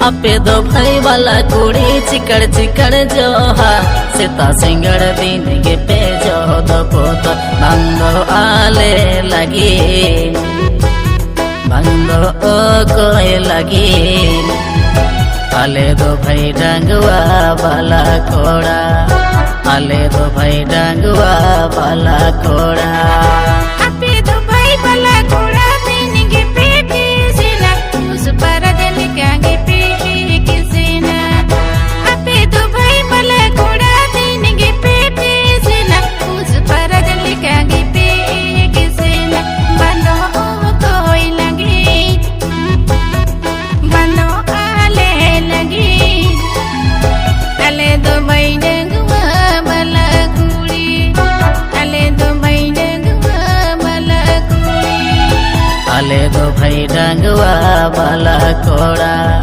अपे दो भाई वाला कुड़ी चिकड़ चिकड़ जो हा सीता सिंगड़ दिन के पे जो दो पोत बंदो आले लगी बंदो ओ कोई लगी आले दो भाई डंगवा वाला कोड़ा आले दो भाई डंगवा वाला कोड़ा अपे दो भाई वाला कोड़ा दिन के पेटे से ना उस पर दिल क्या के पेटे किसे ना अपे दो भाई वाला कोड़ा दिन के पेटे से ना उस पर दिल क्या के पेटे किसे ना बंदो कोई लगे बंदो आले लगे आले दो भाई डंगवा वाला कुड़ी आले दो भाई डंगवा वाला कुड़ी आले दो भाई डंगवा वाला कोड़ा।